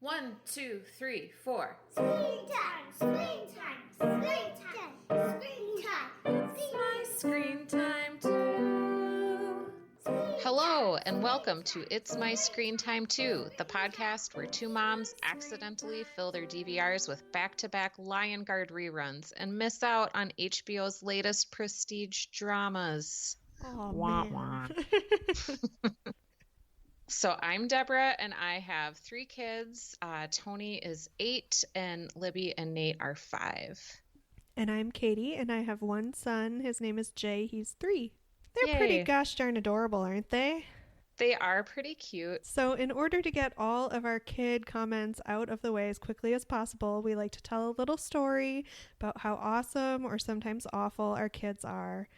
1, 2, 3, 4. Springtime, springtime, springtime, springtime. It's my screen time too. Hello, and welcome to It's My Screen Time Too, the podcast where two moms accidentally fill their DVRs with back-to-back Lion Guard reruns and miss out on HBO's latest prestige dramas. Oh, Wah, man. wah. So I'm Deborah, and I have three kids. Tony is 8, and Libby and Nate are 5. And I'm Katie, and I have one son. His name is Jay. He's 3. They're Yay. pretty gosh darn adorable, aren't they? They are pretty cute. So in order to get all of our kid comments out of the way as quickly as possible, we like to tell a little story about how awesome or sometimes awful our kids are.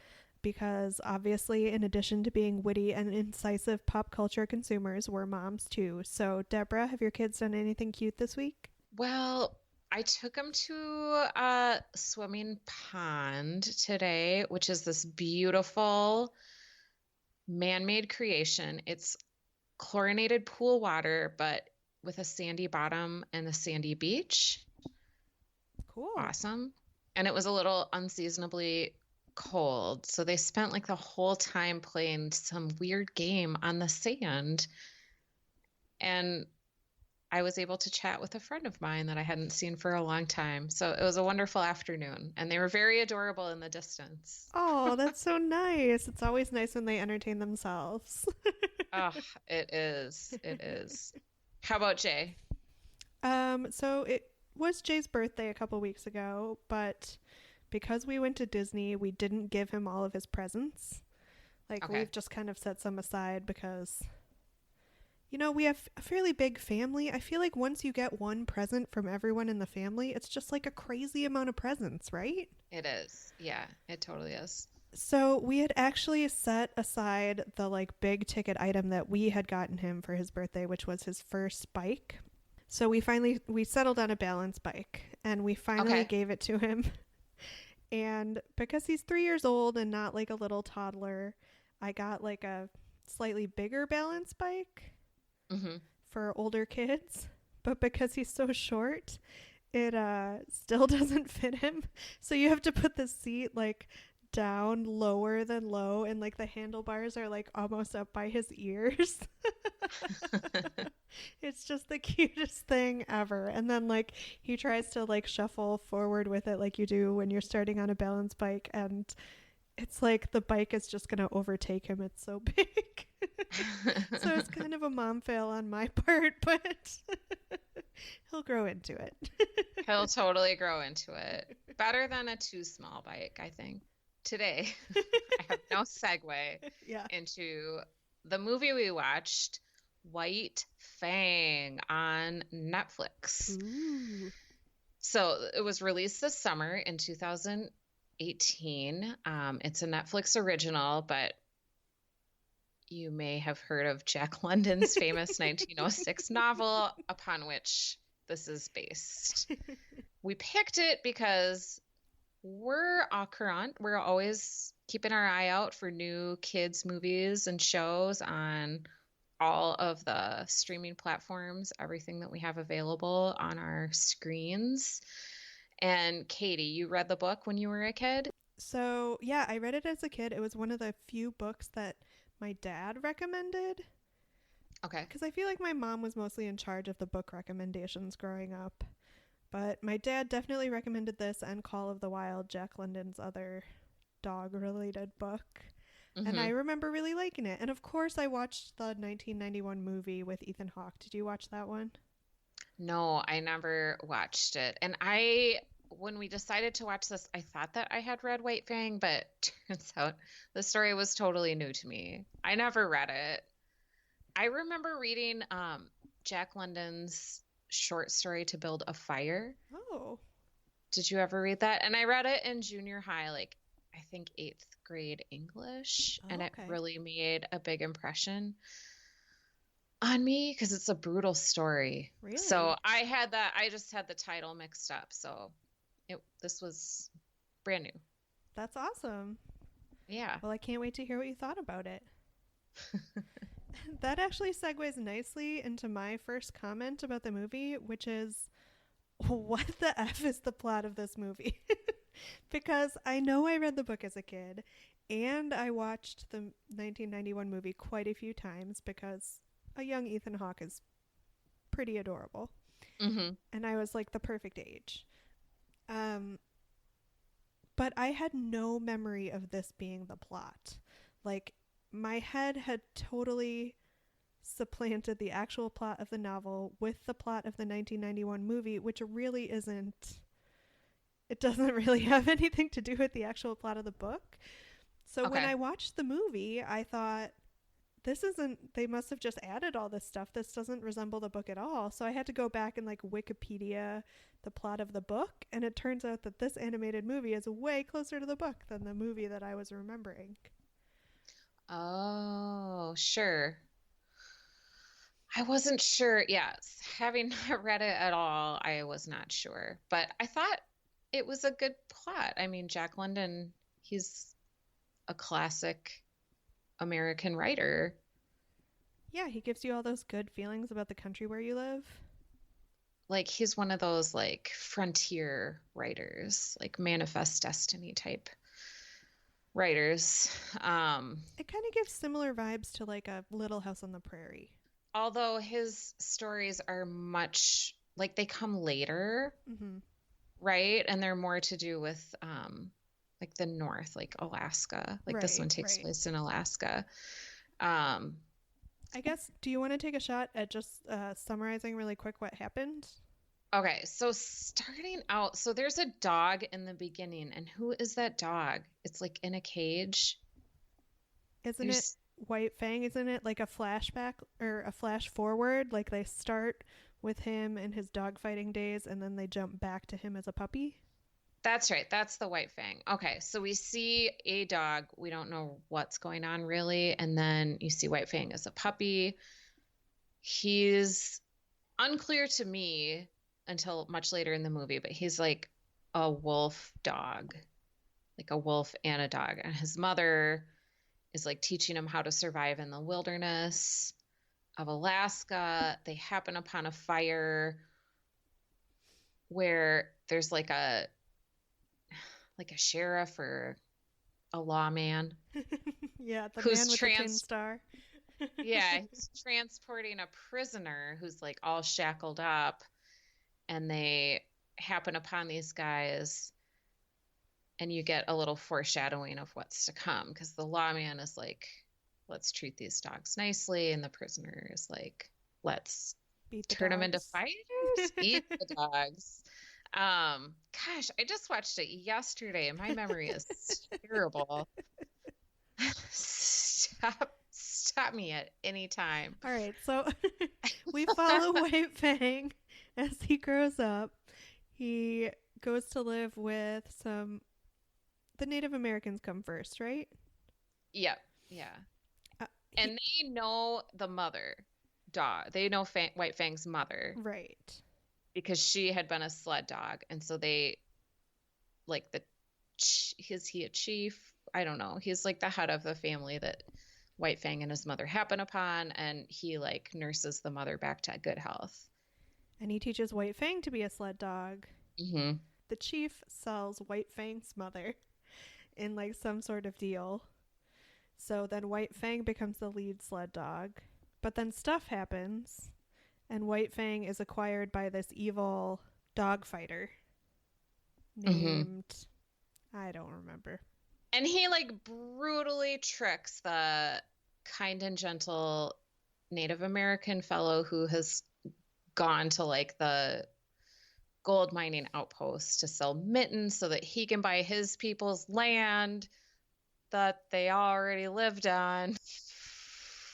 Because obviously, in addition to being witty and incisive pop culture consumers, we're moms too. So Deborah, have your kids done anything cute this week? Well, I took them to a swimming pond today, which is this beautiful man-made creation. It's chlorinated pool water, but with a sandy bottom and a sandy beach. Cool. Awesome. And it was a little unseasonably cold. So they spent like the whole time playing some weird game on the sand. And I was able to chat with a friend of mine that I hadn't seen for a long time. So it was a wonderful afternoon, and they were very adorable in the distance. Oh, that's so nice. It's always nice when they entertain themselves. Oh, it is. It is. How about Jay? So it was Jay's birthday a couple weeks ago, but because we went to Disney, we didn't give him all of his presents. Okay. We've just kind of set some aside because, we have a fairly big family. I feel like once you get one present from everyone in the family, it's just like a crazy amount of presents, right? It is. Yeah, it totally is. So we had actually set aside the big ticket item that we had gotten him for his birthday, which was his first bike. So we settled on a balance bike, and we finally gave it to him. And because he's 3 years old and not like a little toddler, I got like a slightly bigger balance bike for older kids. But because he's so short, it still doesn't fit him. So you have to put the seat down lower than low, and the handlebars are almost up by his ears. It's just the cutest thing ever. And then he tries to shuffle forward with it like you do when you're starting on a balance bike, and it's like the bike is just going to overtake him. It's so big. So it's kind of a mom fail on my part, but he'll grow into it. He'll totally grow into it. Better than a too small bike, I think. Today, I have no segue into the movie we watched, White Fang on Netflix. Ooh. So it was released this summer in 2018. It's a Netflix original, but you may have heard of Jack London's famous 1906 novel upon which this is based. We picked it because we're au courant. We're always keeping our eye out for new kids' movies and shows on all of the streaming platforms, everything that we have available on our screens. And Katie, you read the book when you were a kid? So, yeah, I read it as a kid. It was one of the few books that my dad recommended. Okay. Because I feel like my mom was mostly in charge of the book recommendations growing up. But my dad definitely recommended this and Call of the Wild, Jack London's other dog-related book. And I remember really liking it. And of course, I watched the 1991 movie with Ethan Hawke. Did you watch that one? No, I never watched it. And when we decided to watch this, I thought that I had read White Fang, but turns out the story was totally new to me. I never read it. I remember reading Jack London's short story To Build a Fire. Oh. Did you ever read that? And I read it in junior high, I think 8th grade English. Oh, and it okay. really made a big impression on me because it's a brutal story. Really? So I just had the title mixed up. So this was brand new. That's awesome. Yeah. Well, I can't wait to hear what you thought about it. That actually segues nicely into my first comment about the movie, which is, what the F is the plot of this movie? Because I know I read the book as a kid, and I watched the 1991 movie quite a few times because a young Ethan Hawke is pretty adorable. Mm-hmm. And I was like the perfect age. Um, but I had no memory of this being the plot. Like, my head had totally supplanted the actual plot of the novel with the plot of the 1991 movie, which really isn't. It doesn't really have anything to do with the actual plot of the book. So when Okay. I watched the movie, I thought, this isn't, they must have just added all this stuff. This doesn't resemble the book at all. So I had to go back and like Wikipedia the plot of the book. And it turns out that this animated movie is way closer to the book than the movie that I was remembering. Oh, sure. I wasn't sure. Yes, having not read it at all, I was not sure. But I thought it was a good plot. I mean, Jack London, he's a classic American writer. Yeah, he gives you all those good feelings about the country where you live. Like he's one of those like frontier writers, like Manifest Destiny type writers. It kind of gives similar vibes to like a Little House on the Prairie. Although his stories are much like they come later, Mm-hmm. right? And they're more to do with like the North, like Alaska. Like this one takes Right. place in Alaska. Um, I guess, do you want to take a shot at just summarizing really quick what happened? okay, so starting out, so there's a dog in the beginning, and who is that dog? It's like in a cage. Isn't it There's White Fang? Isn't it like a flashback or a flash forward? Like they start with him and his dogfighting days, and then they jump back to him as a puppy? That's right. That's the White Fang. Okay, so we see a dog. We don't know what's going on really, and then you see White Fang as a puppy. He's unclear to me until much later in the movie, but he's like a wolf dog, like a wolf and a dog. And his mother is like teaching him how to survive in the wilderness of Alaska. They happen upon a fire where there's like a sheriff or a lawman Yeah, the who's man with the tin star. yeah, he's transporting a prisoner who's like all shackled up, and they happen upon these guys, and you get a little foreshadowing of what's to come because the lawman is like, let's treat these dogs nicely, and the prisoner is like, let's Beat the turn them into dogs. fighters, eat the dogs. Gosh, I just watched it yesterday and my memory is terrible. Stop me at any time. All right, so we follow White Fang as he grows up. He goes to live with the Native Americans come first, right? Yep, yeah. Uh, And they know the mother dog. They know White Fang's mother Right. because she had been a sled dog, and so they like is he a chief? I don't know. He's like the head of the family that White Fang and his mother happen upon, and he like nurses the mother back to good health. And he teaches White Fang to be a sled dog. Mm-hmm. The chief sells White Fang's mother in like some sort of deal. So then White Fang becomes the lead sled dog. But then stuff happens, and White Fang is acquired by this evil dog fighter named, I don't remember. And he like brutally tricks the kind and gentle Native American fellow who has gone to like the gold mining outpost to sell mittens so that he can buy his people's land that they already lived on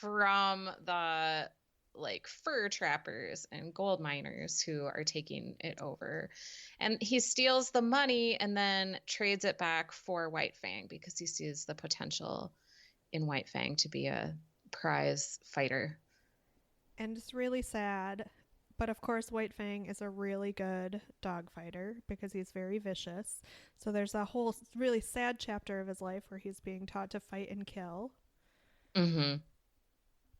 from the like fur trappers and gold miners who are taking it over. And he steals the money and then trades it back for White Fang because he sees the potential in White Fang to be a prize fighter. And it's really sad. But of course, White Fang is a really good dog fighter because he's very vicious. So there's a whole really sad chapter of his life where he's being taught to fight and kill. Mm-hmm.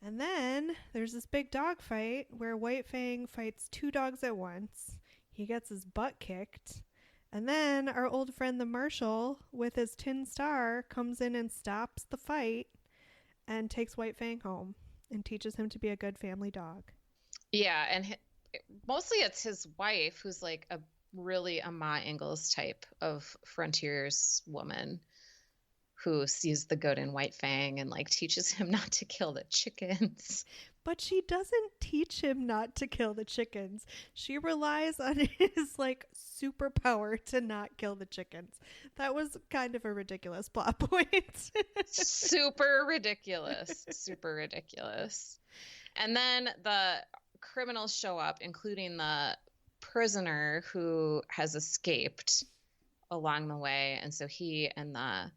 And then there's this big dog fight where White Fang fights two dogs at once. He gets his butt kicked. And then our old friend the Marshal, with his tin star, comes in and stops the fight and takes White Fang home and teaches him to be a good family dog. Yeah, and mostly it's his wife who's like a really a Ma Ingalls type of frontierswoman woman who sees the good in White Fang and like teaches him not to kill the chickens. But she doesn't teach him not to kill the chickens. She relies on his like superpower to not kill the chickens. That was kind of a ridiculous plot point. Super ridiculous. Super ridiculous. And then the criminals show up, including the prisoner who has escaped along the way. And so he and the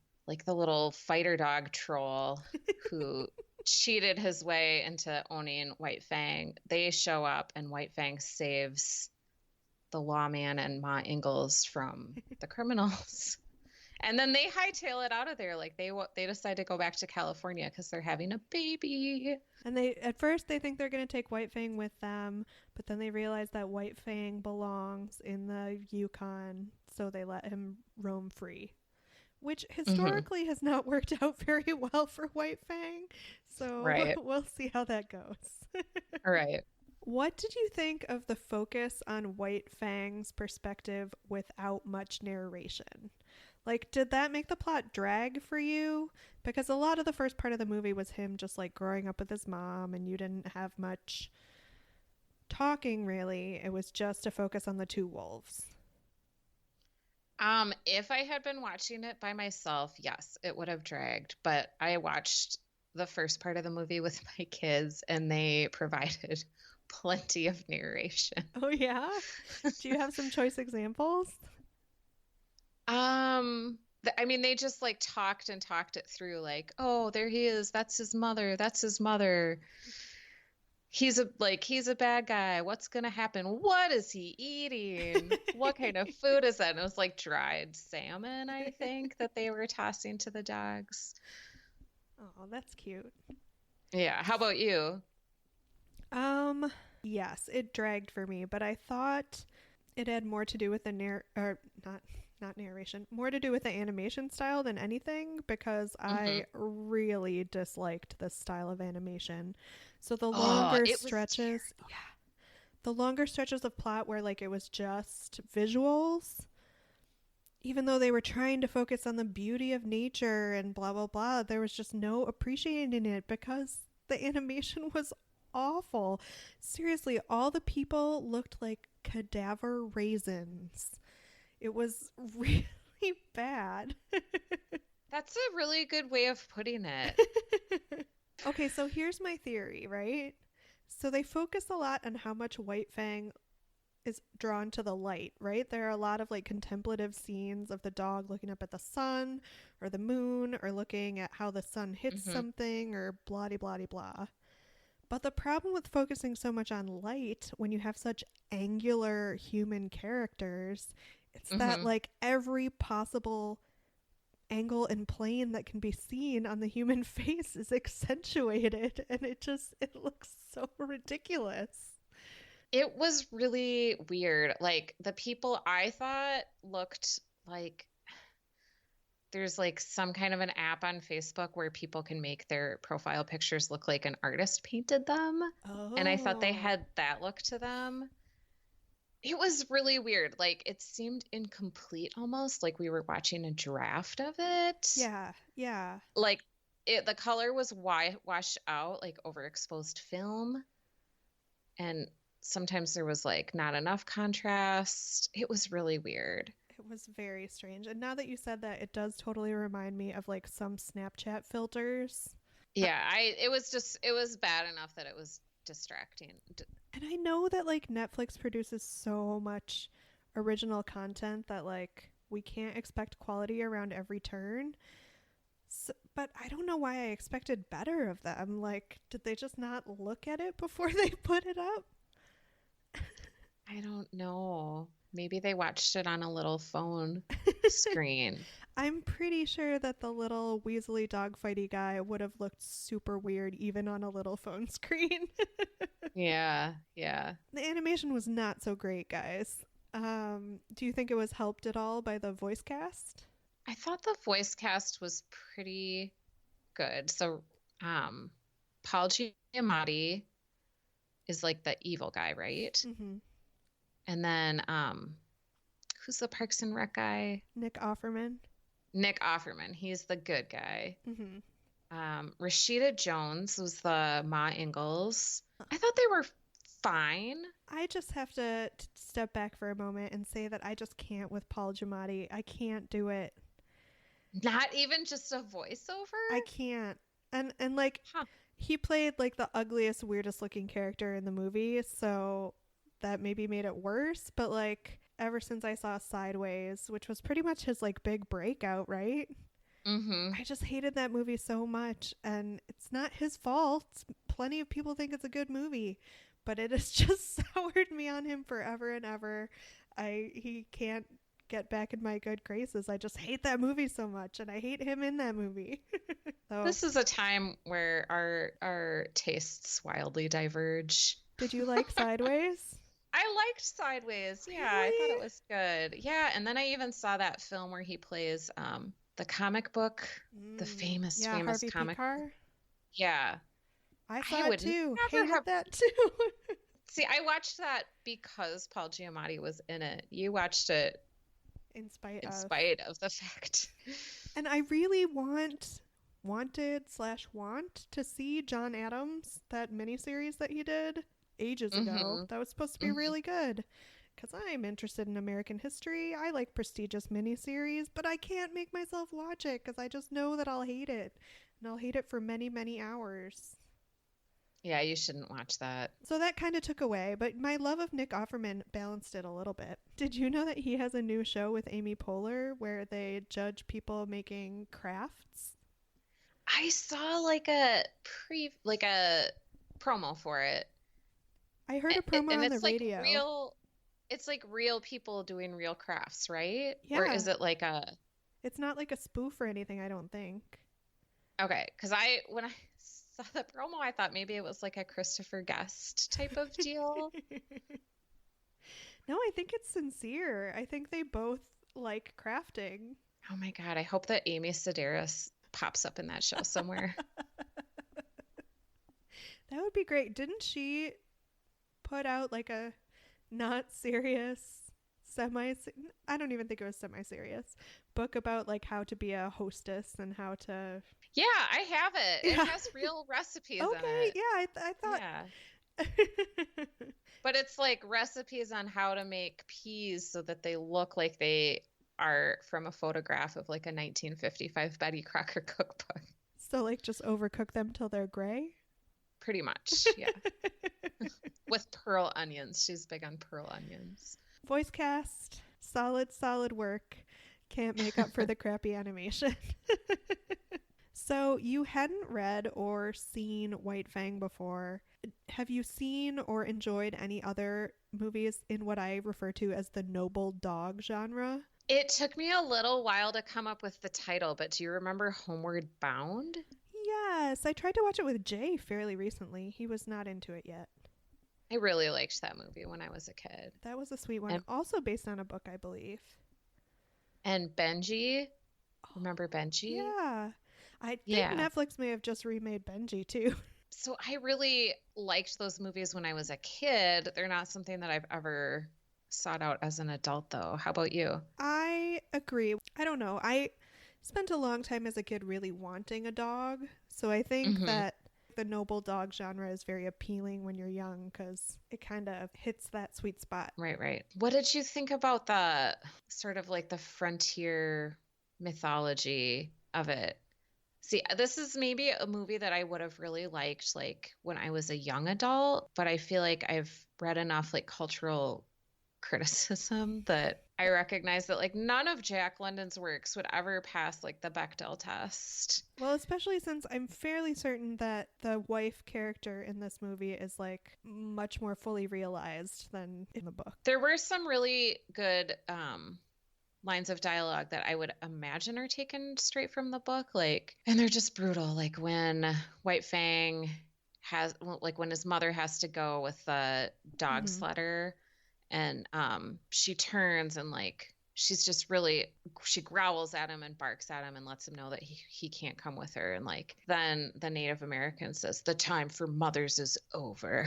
little fighter dog troll who cheated his way into owning White Fang, they show up and White Fang saves the lawman and Ma Ingalls from the criminals. And then they hightail it out of there. Like they decide to go back to California because they're having a baby. And at first they think they're going to take White Fang with them, but then they realize that White Fang belongs in the Yukon, so they let him roam free. Which historically has not worked out very well for White Fang. So right. We'll see how that goes. All right. What did you think of the focus on White Fang's perspective without much narration? Like, did that make the plot drag for you? Because a lot of the first part of the movie was him just like growing up with his mom and you didn't have much talking really. It was just a focus on the two wolves. If I had been watching it by myself, yes, it would have dragged. But I watched the first part of the movie with my kids and they provided plenty of narration. Oh, yeah? Do you have some choice examples? I mean, they just like talked it through like, oh, there he is. That's his mother. That's his mother. He's a bad guy. What's going to happen? What is he eating? What kind of food is that? And it was like dried salmon, I think, that they were tossing to the dogs. Oh, that's cute. Yeah. How about you? Yes, it dragged for me, but I thought it had more to do with the not narration, more to do with the animation style than anything, because I really disliked this style of animation. So the longer stretches, the longer stretches of plot where like it was just visuals, even though they were trying to focus on the beauty of nature and blah, blah, blah, there was just no appreciating it because the animation was awful. Seriously, all the people looked like cadaver raisins. It was really bad. That's a really good way of putting it. Okay, so here's my theory, right? So they focus a lot on how much White Fang is drawn to the light, right? There are a lot of like contemplative scenes of the dog looking up at the sun or the moon or looking at how the sun hits something or blah blah blah blah. But the problem with focusing so much on light when you have such angular human characters, it's that like every possible angle and plane that can be seen on the human face is accentuated, and it looks so ridiculous. It was really weird. Like the people I thought looked like there's like some kind of an app on Facebook where people can make their profile pictures look like an artist painted them. Oh. And I thought they had that look to them. It was really weird. Like it seemed incomplete almost, like we were watching a draft of it. Yeah, yeah. Like the color was washed out, like overexposed film. And sometimes there was like not enough contrast. It was really weird. It was very strange. And now that you said that, it does totally remind me of like some Snapchat filters. Yeah, it was bad enough that it was distracting. And I know that like Netflix produces so much original content that like we can't expect quality around every turn. So, but I don't know why I expected better of them. Like, did they just not look at it before they put it up? I don't know. Maybe they watched it on a little phone screen. I'm pretty sure that the little Weasley dogfighty guy would have looked super weird even on a little phone screen. Yeah, yeah. The animation was not so great, guys. Do you think it was helped at all by the voice cast? I thought the voice cast was pretty good. So, Paul Giamatti is like the evil guy, right? Mm-hmm. And then, who's the Parks and Rec guy? Nick Offerman. Nick Offerman. He's the good guy. Mm-hmm. Rashida Jones was the Ma Ingalls. I thought they were fine. I just have to step back for a moment and say that I just can't with Paul Giamatti. I can't do it. Not even just a voiceover? I can't. And like, he played like the ugliest, weirdest looking character in the movie, so that maybe made it worse. But like, ever since I saw Sideways, which was pretty much his like big breakout, right? Mm-hmm. I just hated that movie so much, and it's not his fault. Plenty of people think it's a good movie, but it has just soured me on him forever and ever. He can't get back in my good graces. I just hate that movie so much, and I hate him in that movie. So, This is a time where our tastes wildly diverge. did you like Sideways? I liked Sideways. Yeah, I thought it was good. Yeah, and then I even saw that film where he plays the comic book, the famous Harvey comic. Picar? Yeah. I saw it would too. never Hated have- that too. See, I watched that because Paul Giamatti was in it. You watched it In spite in of. spite of the fact. And I really want to see John Adams, that miniseries that he did ages ago. Mhm. That was supposed to be Mhm. really good. Because I'm interested in American history. I like prestigious miniseries, but I can't make myself watch it because I just know that I'll hate it. And I'll hate it for many, many hours. Yeah, you shouldn't watch that. So that kind of took away, but my love of Nick Offerman balanced it a little bit. Did you know that he has a new show with Amy Poehler where they judge people making crafts? I saw like a promo for it. I heard a promo and on the it's like radio. it's like real people doing real crafts, right? Yeah. Or is it like a It's not like a spoof or anything, I don't think. Okay, because when I saw the promo, I thought maybe it was like a Christopher Guest type of deal. No, I think it's sincere. I think they both like crafting. Oh my God, I hope that Amy Sedaris pops up in that show somewhere. That would be great. Didn't she put out like a not serious I don't even think it was semi-serious book about like how to be a hostess and how to Yeah, I have it. Yeah. It has real recipes in Okay, it. yeah, I thought Yeah. But it's like recipes on how to make peas so that they look like they are from a photograph of like a 1955 Betty Crocker cookbook. So like just overcook them till they're gray? Pretty much, yeah. With pearl onions. She's big on pearl onions. Voice cast, solid work. Can't make up for the crappy animation. So you hadn't read or seen White Fang before. Have you seen or enjoyed any other movies in what I refer to as the noble dog genre? It took me a little while to come up with the title, but do you remember Homeward Bound? Yes, I tried to watch it with Jay fairly recently. He was not into it yet. I really liked that movie when I was a kid. That was a sweet one. And- Also based on a book, I believe. And Benji, remember Benji? Yeah. I think Yeah. Netflix may have just remade Benji too. So I really liked those movies when I was a kid. They're not something that I've ever sought out as an adult, though. How about you? I agree. I don't know. I spent a long time as a kid really wanting a dog. So I think Mhm. that the noble dog genre is very appealing when you're young because it kind of hits that sweet spot. Right. What did you think about the sort of like the frontier mythology of it? See, this is maybe a movie that I would have really liked like when I was a young adult, but I feel like I've read enough like cultural criticism that I recognize that like none of Jack London's works would ever pass like the Bechdel test. Well, especially since I'm fairly certain that the wife character in this movie is like much more fully realized than in the book. There were some really good lines of dialogue that I would imagine are taken straight from the book, like, and they're just brutal. Like when White Fang like when his mother has to go with the dog sledder, and she turns and like she's just really, she growls at him and barks at him and lets him know that he can't come with her, and like then the Native American says the time for mothers is over.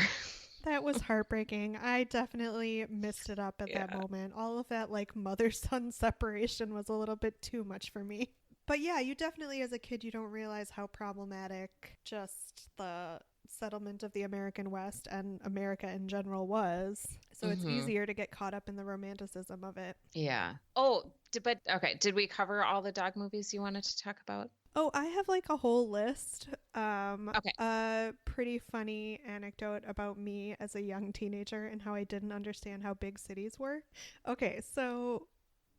That was heartbreaking. I definitely missed it up at that moment. All of that like mother-son separation was a little bit too much for me. But yeah, you definitely as a kid, you don't realize how problematic just the settlement of the American West and America in general was. So it's easier to get caught up in the romanticism of it. Yeah. Oh, but okay. Did we cover all the dog movies you wanted to talk about? Oh, I have like a whole list. Okay. A pretty funny anecdote about me as a young teenager and how I didn't understand how big cities were. Okay, so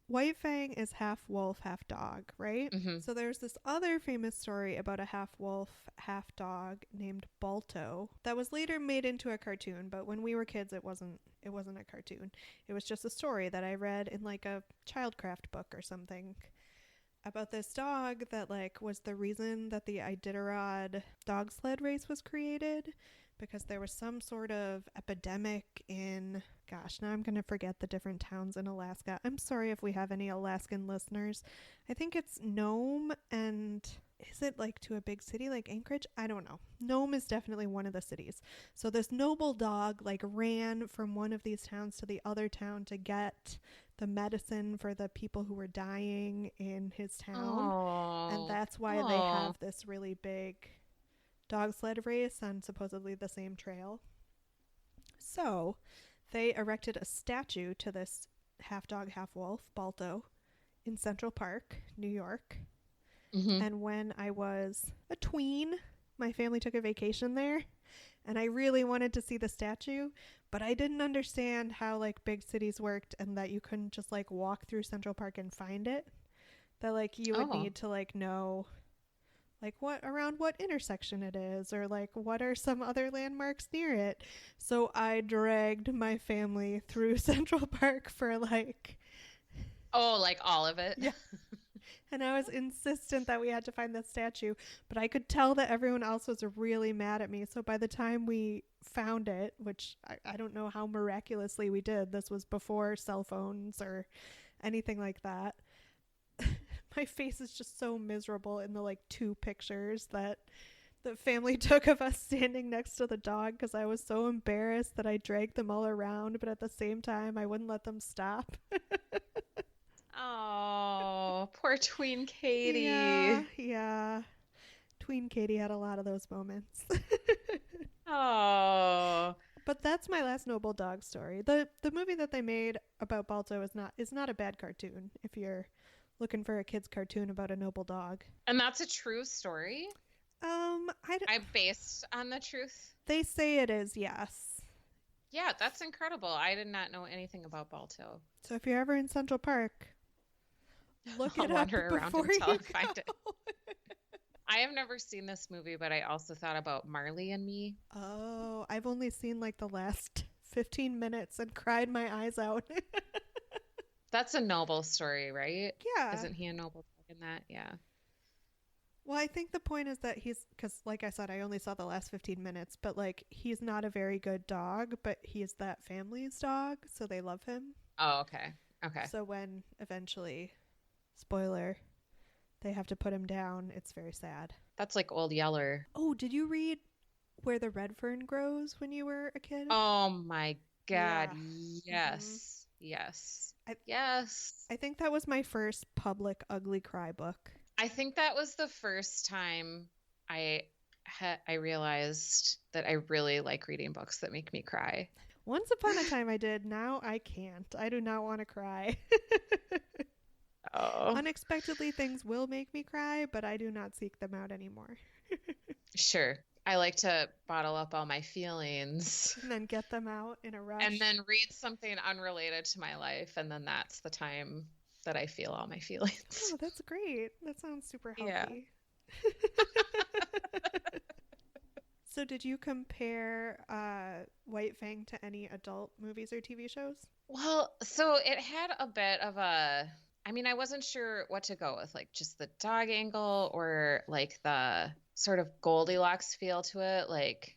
White Fang is half wolf, half dog, right? So there's this other famous story about a half wolf, half dog named Balto that was later made into a cartoon, but when we were kids it wasn't a cartoon. It was just a story that I read in like a childcraft book or something about this dog that like was the reason that the Iditarod dog sled race was created, because there was some sort of epidemic in, gosh, now I'm going to forget the different towns in Alaska. I'm sorry if we have any Alaskan listeners. I think it's Nome, and is it like to a big city like Anchorage? I don't know. Nome is definitely one of the cities. So this noble dog like ran from one of these towns to the other town to get the medicine for the people who were dying in his town. And that's why they have this really big dog sled race on supposedly the same trail. So they erected a statue to this half dog, half wolf, Balto, in Central Park, New York. And when I was a tween, my family took a vacation there, and I really wanted to see the statue, but I didn't understand how like big cities worked and that you couldn't just like walk through Central Park and find it. That like you would need to like know like what intersection it is, or like what are some other landmarks near it. So I dragged my family through Central Park for like like all of it. Yeah. And I was insistent that we had to find the statue, but I could tell that everyone else was really mad at me. So by the time we found it, which I don't know how miraculously we did, this was before cell phones or anything like that. My face is just so miserable in the like 2 pictures that the family took of us standing next to the dog, because I was so embarrassed that I dragged them all around, but at the same time I wouldn't let them stop. Oh, poor tween Katie. Yeah. Tween Katie had a lot of those moments. Oh. But that's my last noble dog story. The movie that they made about Balto is not a bad cartoon if you're looking for a kid's cartoon about a noble dog. And that's a true story? I'm based on the truth. They say it is, yes. Yeah, that's incredible. I did not know anything about Balto. So if you're ever in Central Park, look it up before you go. Find it. I have never seen this movie, but I also thought about Marley and Me. Oh, I've only seen like the last 15 minutes and cried my eyes out. That's a noble story, right? Yeah. Isn't he a noble dog in that? Yeah. Well, I think the point is that because like I said, I only saw the last 15 minutes, but like he's not a very good dog, but he's that family's dog, so they love him. Oh, okay. Okay. So when eventually, spoiler, they have to put him down, it's very sad. That's like Old Yeller. Oh, did you read Where the Red Fern Grows when you were a kid? Oh my God. Yeah. Yes. Yes. Yes. I think that was my first public ugly cry book. I think that was the first time I realized that I really like reading books that make me cry. Once upon a time I did. Now I can't. I do not want to cry. Oh. Unexpectedly things will make me cry, but I do not seek them out anymore. Sure. I like to bottle up all my feelings And then get them out in a rush. and then read something unrelated to my life, and then that's the time that I feel all my feelings. Oh, that's great. That sounds super Yeah. healthy. So did you compare White Fang to any adult movies or TV shows? Well, so it had a bit of a, I mean, I wasn't sure what to go with, like just the dog angle or like the sort of Goldilocks feel to it. Like,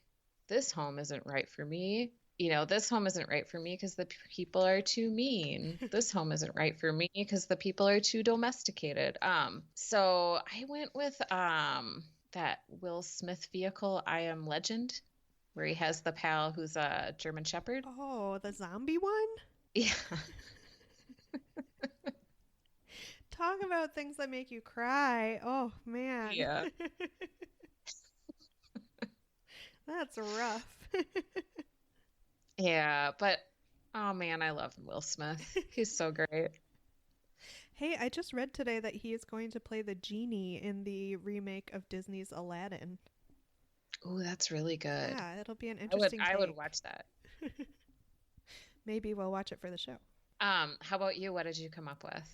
this home isn't right for me. This home isn't right for me because the people are too mean. This home isn't right for me because the people are too domesticated. So I went with that Will Smith vehicle, I Am Legend, where he has the pal who's a German Shepherd. Oh, the zombie one? Yeah. Talk about things that make you cry. Oh, man. Yeah. That's rough. Yeah, but oh man, I love Will Smith. He's so great. Hey, I just read today that he is going to play the genie in the remake of Disney's Aladdin. Oh, that's really good. Yeah, it'll be an I would interesting I would take. watch that. Maybe we'll watch it for the show. How about you? What did you come up with?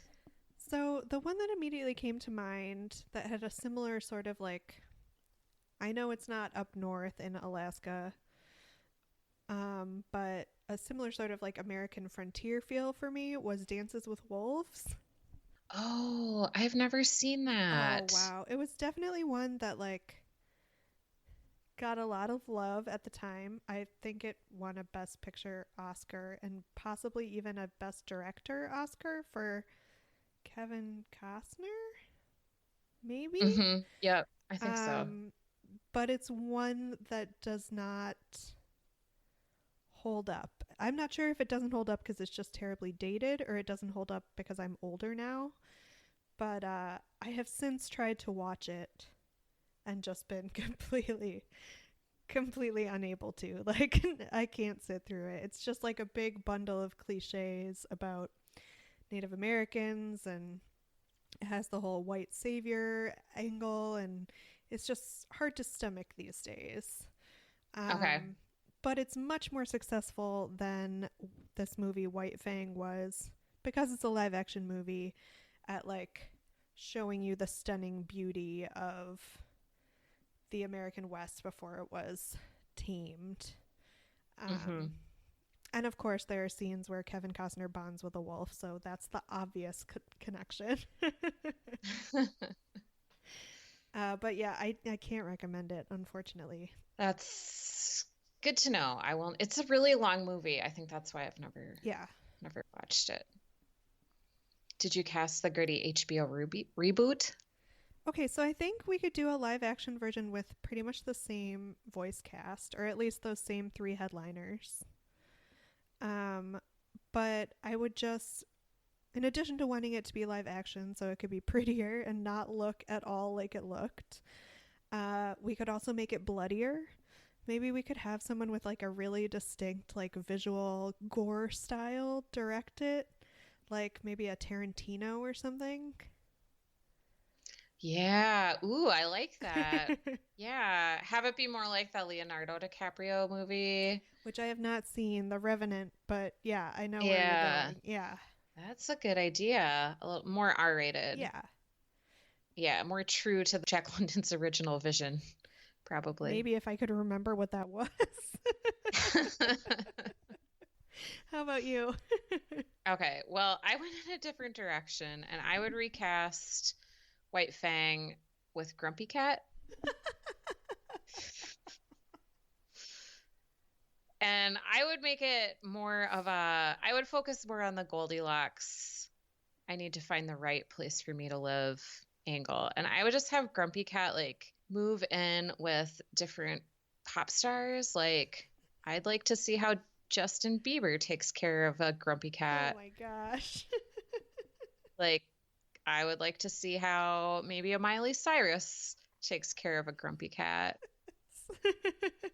So, the one that immediately came to mind that had a similar sort of like, I know it's not up north in Alaska, but a similar sort of like American frontier feel for me was Dances with Wolves. Oh, I've never seen Oh, that. wow. It was definitely one that like got a lot of love at the time. I think it won a Best Picture Oscar and possibly even a Best Director Oscar for Kevin Costner, maybe? Mm-hmm. Yep, I think so. Um, but it's one that does not hold up. I'm not sure if it doesn't hold up because it's just terribly dated or it doesn't hold up because I'm older now. But I have since tried to watch it and just been completely unable to. Like, I can't sit through it. It's just like a big bundle of cliches about Native Americans, and it has the whole white savior angle, and it's just hard to stomach these days. Okay. But it's much more successful than this movie White Fang was because it's a live action movie at like showing you the stunning beauty of the American West before it was tamed. Mm-hmm. And of course, there are scenes where Kevin Costner bonds with a wolf, so that's the obvious connection. But yeah, I can't recommend it, unfortunately. That's good to know. I won't. It's a really long movie. I think that's why I've Yeah. never watched it. Did you cast the gritty HBO reboot? Okay, so I think we could do a live action version with pretty much the same voice cast, or at least those same three headliners. But I would just, in addition to wanting it to be live action so it could be prettier and not look at all like it looked, we could also make it bloodier. Maybe we could have someone with like a really distinct like visual gore style direct it, like maybe a Tarantino or something. Yeah. Ooh, I like that. Yeah. Have it be more like the Leonardo DiCaprio movie. Which I have not seen, The Revenant, but yeah, I know where you're Yeah. going. Yeah. That's a good idea. A little more R-rated. Yeah. Yeah, more true to Jack London's original vision, probably. Maybe if I could remember what that was. How about you? Okay, well, I went in a different direction and I would recast White Fang with Grumpy Cat. And I would make it more of I would focus more on the Goldilocks, I need to find the right place for me to live angle. And I would just have Grumpy Cat like move in with different pop stars. Like, I'd like to see how Justin Bieber takes care of a Grumpy Cat. Oh my gosh. Like, I would like to see how maybe a Miley Cyrus takes care of a Grumpy Cat.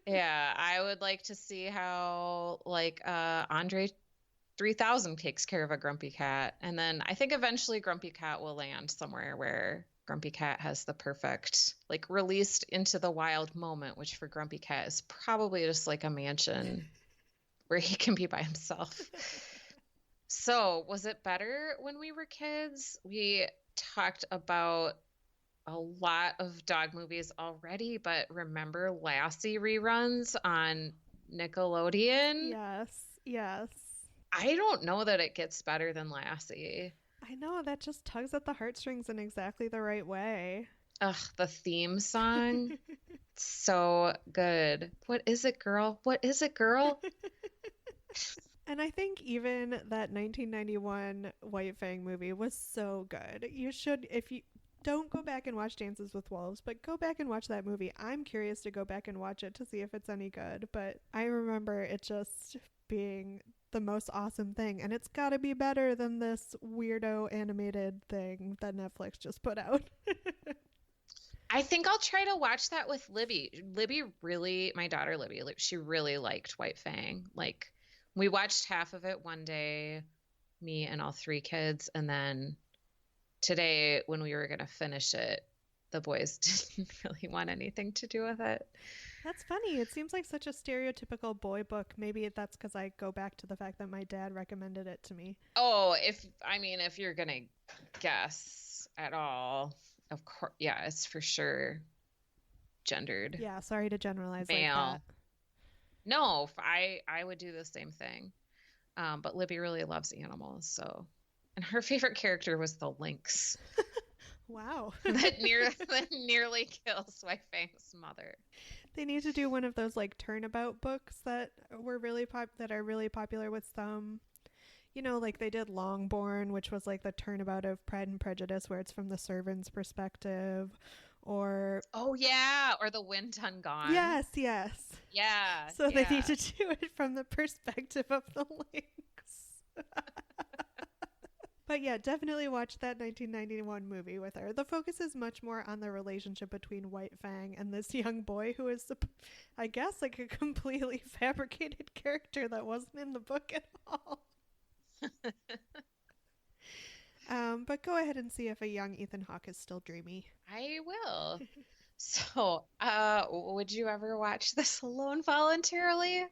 Yeah, I would like to see how like Andre 3000 takes care of a Grumpy Cat. And then I think eventually Grumpy Cat will land somewhere where Grumpy Cat has the perfect, like, released into the wild moment, which for Grumpy Cat is probably just like a mansion where he can be by himself. So, was it better when we were kids? We talked about a lot of dog movies already, but remember Lassie reruns on Nickelodeon? Yes. I don't know that it gets better than Lassie. I know, that just tugs at the heartstrings in exactly the right way. Ugh, the theme song. So good. What is it, girl? What is it, girl? And I think even that 1991 White Fang movie was so good. You should, if you don't go back and watch Dances with Wolves, but go back and watch that movie. I'm curious to go back and watch it to see if it's any good, but I remember it just being the most awesome thing, and it's got to be better than this weirdo animated thing that Netflix just put out. I think I'll try to watch that with Libby. My daughter Libby, she really liked White Fang. Like, we watched half of it one day, me and all three kids, and then today when we were going to finish it, the boys didn't really want anything to do with it. That's funny. It seems like such a stereotypical boy book. Maybe that's because I go back to the fact that my dad recommended it to me. Oh, if you're going to guess at all, of course, yeah, it's for sure gendered. Yeah, sorry to generalize male. like that. No, I would do the same thing. But Libby really loves animals, so. And her favorite character was the lynx. Wow. that nearly kills White Fang's mother. They need to do one of those like turnabout books that were really that are really popular with some. You know, like they did Longborn, which was like the turnabout of Pride and Prejudice, where it's from the servant's perspective, or oh yeah, or The Wind Done Gone. Yes. Yeah. So they need to do it from the perspective of the lynx. But yeah, definitely watch that 1991 movie with her. The focus is much more on the relationship between White Fang and this young boy who is, I guess, like a completely fabricated character that wasn't in the book at all. But go ahead and see if a young Ethan Hawke is still dreamy. I will. So, would you ever watch this alone voluntarily?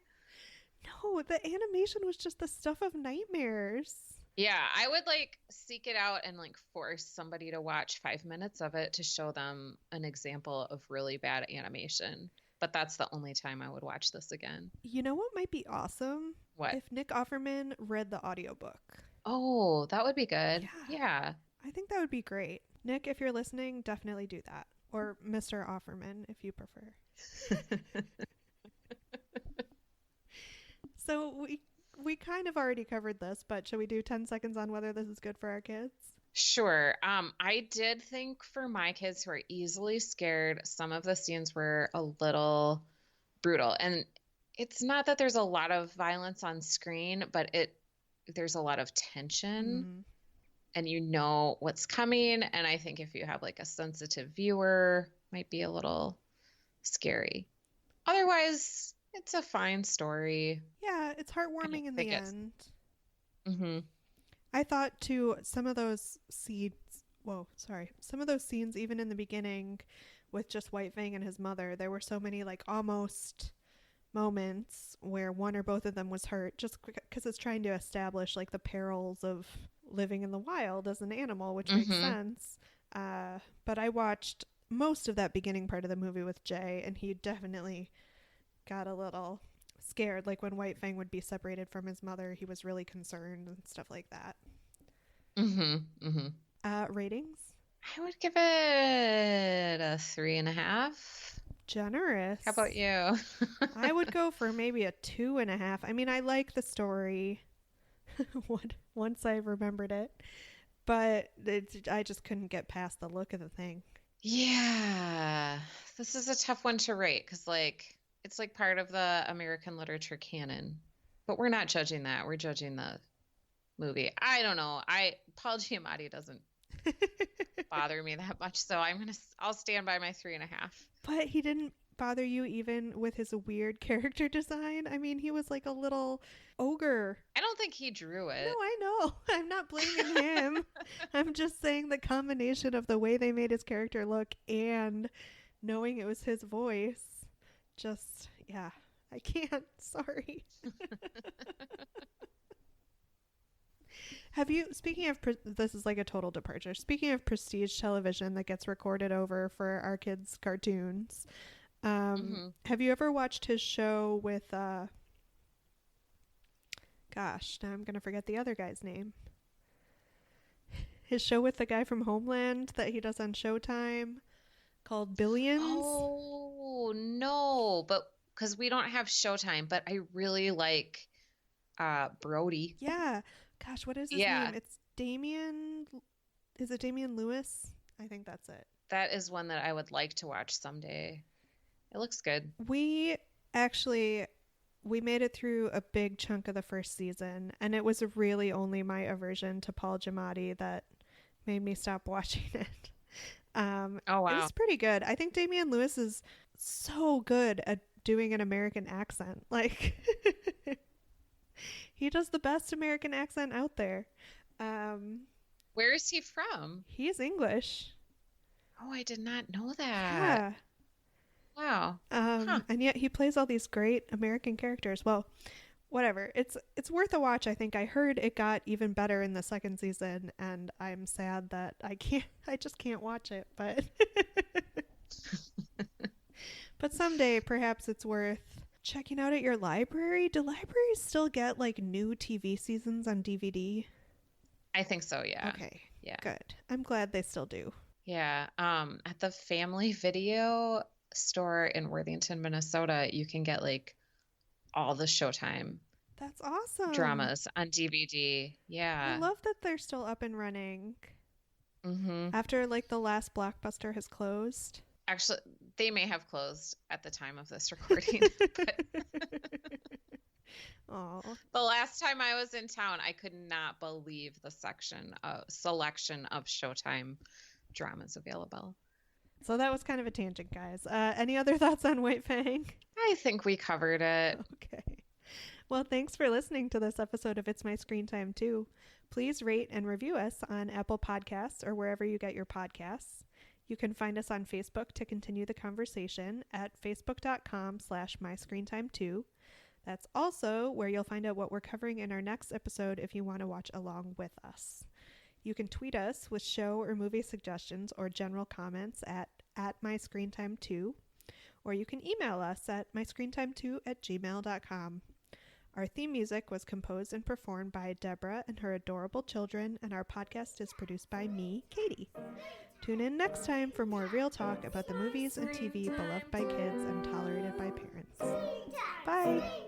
No, the animation was just the stuff of nightmares. Yeah, I would like seek it out and like force somebody to watch 5 minutes of it to show them an example of really bad animation. But that's the only time I would watch this again. You know what might be awesome? What? If Nick Offerman read the audiobook. Oh, that would be good. Yeah. I think that would be great. Nick, if you're listening, definitely do that. Or Mr. Offerman, if you prefer. So we kind of already covered this, but should we do 10 seconds on whether this is good for our kids? Sure. I did think for my kids who are easily scared, some of the scenes were a little brutal. And it's not that there's a lot of violence on screen, but there's a lot of tension and you know what's coming. And I think if you have like a sensitive viewer, it might be a little scary. Otherwise, it's a fine story. Yeah, it's heartwarming in the end. Mm-hmm. I thought too, some of those scenes, even in the beginning with just White Fang and his mother, there were so many like almost moments where one or both of them was hurt, just because it's trying to establish like the perils of living in the wild as an animal, which makes sense. But I watched most of that beginning part of the movie with Jay, and he definitely got a little scared. Like when White Fang would be separated from his mother, he was really concerned and stuff like that. Ratings? I would give it a 3.5. Generous. How about you? I would go for maybe a 2.5. I mean, I like the story once I remembered it, but I just couldn't get past the look of the thing. Yeah, this is a tough one to rate because like it's like part of the American literature canon, but we're not judging that. We're judging the movie. I don't know. Paul Giamatti doesn't bother me that much, so I'll stand by my 3.5. But he didn't bother you even with his weird character design? I mean, he was like a little ogre. I don't think he drew it. No, I know. I'm not blaming him. I'm just saying the combination of the way they made his character look and knowing it was his voice. Just, yeah, I can't. Sorry. Have you, speaking of, this is like a total departure. Speaking of prestige television that gets recorded over for our kids' cartoons, have you ever watched his show with, gosh, now I'm going to forget the other guy's name. His show with the guy from Homeland that he does on Showtime called Billions. Oh, no, but because we don't have Showtime, but I really like Brody. Yeah. Gosh, what is his name? It's Damian. Is it Damian Lewis? I think that's it. That is one that I would like to watch someday. It looks good. We made it through a big chunk of the first season, and it was really only my aversion to Paul Giamatti that made me stop watching it. Oh, wow. It was pretty good. I think Damian Lewis is so good at doing an American accent. Like, he does the best American accent out there. Where is he from? He's English. Oh, I did not know that. Yeah. Wow. And yet he plays all these great American characters. Well, whatever. It's worth a watch. I think I heard it got even better in the second season, and I'm sad that I just can't watch it, but but someday perhaps it's worth checking out at your library. Do libraries still get like new TV seasons on DVD? I think so, yeah. Okay. Yeah. Good. I'm glad they still do. Yeah. At the Family Video store in Worthington, Minnesota, you can get like all the Showtime That's awesome. dramas on DVD. Yeah. I love that they're still up and running Mm-hmm. after like the last Blockbuster has closed. Actually, they may have closed at the time of this recording. But Oh, the last time I was in town, I could not believe the selection of Showtime dramas available. so that was kind of a tangent, guys. Any other thoughts on White Fang? I think we covered it. Okay. Well, thanks for listening to this episode of It's My Screen Time Too. Please rate and review us on Apple Podcasts or wherever you get your podcasts. You can find us on Facebook to continue the conversation at facebook.com/myscreentime2. That's also where you'll find out what we're covering in our next episode if you want to watch along with us. You can tweet us with show or movie suggestions or general comments at myscreentime2, or you can email us at myscreentime2@gmail.com. Our theme music was composed and performed by Deborah and her adorable children, and our podcast is produced by me, Katie. Tune in next time for more real talk about the movies and TV beloved by kids and tolerated by parents. Bye!